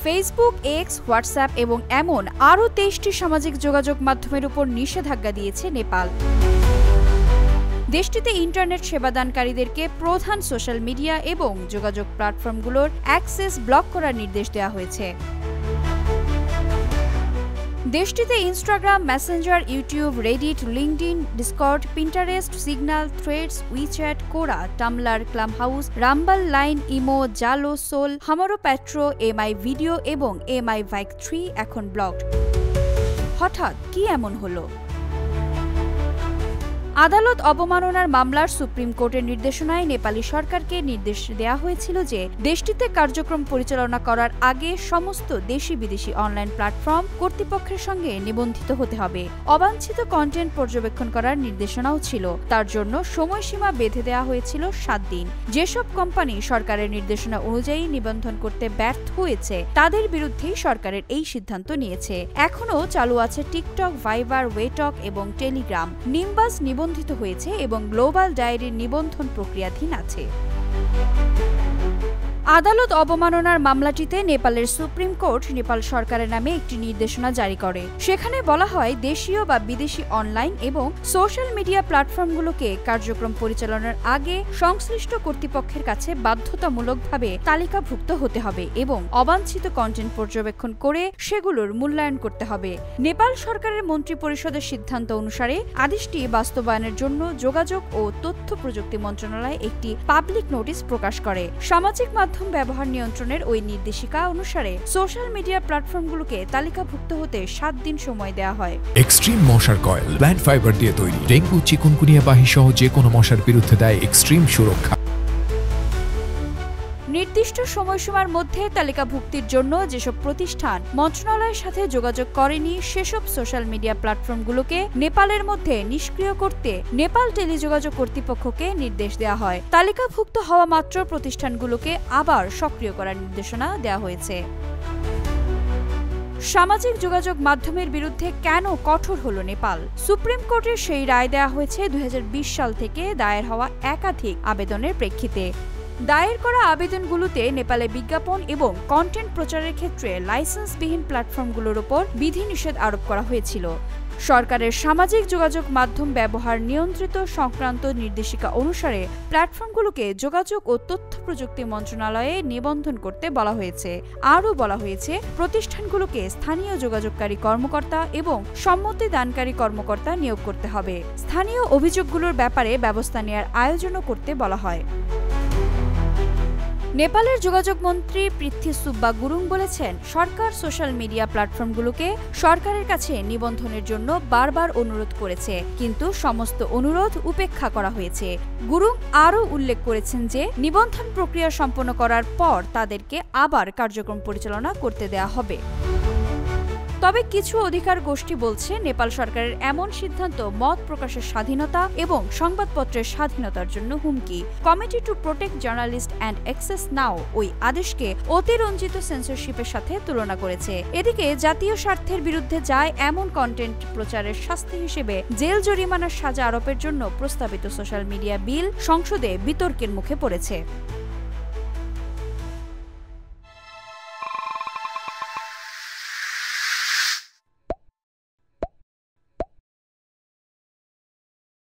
Facebook, x, WhatsApp এবং এমন আরও ২৩টি সামাজিক যোগাযোগ মাধ্যমের উপর নিষেধাজ্ঞা দিয়েছে নেপাল। দেশটিতে ইন্টারনেট সেবাদানকারীদেরকে প্রধান সোশ্যাল মিডিয়া এবং যোগাযোগ প্ল্যাটফর্মগুলোর অ্যাক্সেস ব্লক করার নির্দেশ দেওয়া হয়েছে। দেশটিতে Instagram, Messenger, YouTube, Reddit, LinkedIn, Discord, Pinterest, signal, threads, WeChat, কোরা, টামলার, ক্লাবহাউস, রাম্বল, লাইন, ইমো, জালো, সোল, হামারো প্যাট্রো, এমআই ভিডিও এবং এমআই ভাইক 3 এখন ব্লকড। হঠাৎ কি এমন হলো? আদালত অবমাননার মামলার সুপ্রিম কোর্টের নির্দেশনায় নেপালি সরকারকে নির্দেশ দেওয়া হয়েছিল যে দেশটিতে কার্যক্রম পরিচালনা করার আগে সমস্ত দেশি বিদেশি অনলাইন প্ল্যাটফর্ম কর্তৃপক্ষের সঙ্গে নিবন্ধিত হতে হবে। অবাঞ্ছিত কন্টেন্ট পর্যবেক্ষণ করার নির্দেশনাও ছিল। তার জন্য সময়সীমা বেঁধে দেওয়া হয়েছিল 7 দিন। যেসব কোম্পানি সরকারের নির্দেশনা অনুযায়ী নিবন্ধন করতে ব্যর্থ হয়েছে তাদের বিরুদ্ধেই সরকারের এই সিদ্ধান্ত নিয়েছে। এখনও চালু আছে টিকটক, ভাইবার, ওয়েটক এবং টেলিগ্রাম। নিম্বাস নিবন্ধিত হয়েছে এবং গ্লোবাল ডায়েরির নিবন্ধন প্রক্রিয়াধীন আছে। আদালত অবমাননার মামলাটিতে নেপালের সুপ্রিম কোর্ট নেপাল সরকারের নামে একটি নির্দেশনা জারি করে। সেখানে বলা হয় দেশীয় বা বিদেশি অনলাইন এবং সোশ্যাল মিডিয়া প্ল্যাটফর্মগুলোকে কার্যক্রম পরিচালনার আগে সংশ্লিষ্ট কর্তৃপক্ষের কাছে বাধ্যতামূলকভাবে তালিকাভুক্ত হতে হবে এবং অবাঞ্ছিত কন্টেন্ট পর্যবেক্ষণ করে সেগুলোর মূল্যায়ন করতে হবে। নেপাল সরকারের মন্ত্রিপরিষদের সিদ্ধান্ত অনুসারে আদেশটি বাস্তবায়নের জন্য যোগাযোগ ও তথ্য প্রযুক্তি মন্ত্রণালয় একটি পাবলিক নোটিশ প্রকাশ করে। সামাজিক মাধ্যম ব্যবহার নিয়ন্ত্রণের ওই নির্দেশিকা অনুসারে সোশ্যাল মিডিয়া প্ল্যাটফর্মগুলোকে তালিকাভুক্ত হতে 7 দিন সময় দেওয়া হয়। এক্সট্রিম মশার কয়েল প্ল্যান্ট ফাইবার দিয়ে তৈরি। ডেঙ্গু, চিকুনগুনিয়া বাহি সহ যে কোনো মশার বিরুদ্ধে দেয় এক্সট্রিম সুরক্ষা। নির্দিষ্ট সময়সীমার মধ্যে তালিকাভুক্তির জন্য যেসব প্রতিষ্ঠান মন্ত্রণালয়ের সাথে যোগাযোগ করেনি সেসব সোশ্যাল মিডিয়া প্ল্যাটফর্মগুলোকে নেপালের মধ্যে নিষ্ক্রিয় করতে নেপাল টেলিযোগাযোগ কর্তৃপক্ষকে নির্দেশ দেওয়া হয়। তালিকাভুক্ত হওয়া মাত্র প্রতিষ্ঠানগুলোকে আবার সক্রিয় করার নির্দেশনা দেওয়া হয়েছে। সামাজিক যোগাযোগ মাধ্যমের বিরুদ্ধে কেন কঠোর হলো নেপাল? সুপ্রিম কোর্টের সেই রায় দেওয়া হয়েছে 2020 সাল থেকে দায়ের হওয়া একাধিক আবেদনের প্রেক্ষিতে। দায়ের করা আবেদনগুলোতে নেপালে বিজ্ঞাপন এবং কন্টেন্ট প্রচারের ক্ষেত্রে লাইসেন্সবিহীন প্ল্যাটফর্মগুলোর উপর বিধিনিষেধ আরোপ করা হয়েছিল। সরকারের সামাজিক যোগাযোগ মাধ্যম ব্যবহার নিয়ন্ত্রিত সংক্রান্ত নির্দেশিকা অনুসারে প্ল্যাটফর্মগুলোকে যোগাযোগ ও তথ্য প্রযুক্তি মন্ত্রণালয়ে নিবন্ধন করতে বলা হয়েছে। আরও বলা হয়েছে প্রতিষ্ঠানগুলোকে স্থানীয় যোগাযোগকারী কর্মকর্তা এবং সম্মতি দানকারী কর্মকর্তা নিয়োগ করতে হবে। স্থানীয় অভিযোগগুলোর ব্যাপারে ব্যবস্থা নেওয়ার আয়োজনও করতে বলা হয়। নেপালের যোগাযোগ মন্ত্রী পৃথ্বী সুব্বা গুরুং বলেছেন, সরকার সোশ্যাল মিডিয়া প্ল্যাটফর্মগুলোকে সরকারের কাছে নিবন্ধনের জন্য বারবার অনুরোধ করেছে, কিন্তু সমস্ত অনুরোধ উপেক্ষা করা হয়েছে। গুরুং আরও উল্লেখ করেছেন যে নিবন্ধন প্রক্রিয়া সম্পন্ন করার পর তাদেরকে আবার কার্যক্রম পরিচালনা করতে দেওয়া হবে। তবে কিছু অধিকার গোষ্ঠী বলছে নেপাল সরকারের এমন সিদ্ধান্ত মত প্রকাশের স্বাধীনতা এবং সংবাদপত্রের স্বাধীনতার জন্য হুমকি। Committee to Protect Journalist and Access Now ওই আদেশকে অতিরঞ্জিত সেন্সরশিপের সাথে তুলনা করেছে। এদিকে জাতীয় স্বার্থের বিরুদ্ধে যায় এমন কন্টেন্ট প্রচারের শাস্তি হিসেবে জেল জরিমানার সাজা আরোপের জন্য প্রস্তাবিত সোশ্যাল মিডিয়া বিল সংসদে বিতর্কের মুখে পড়েছে।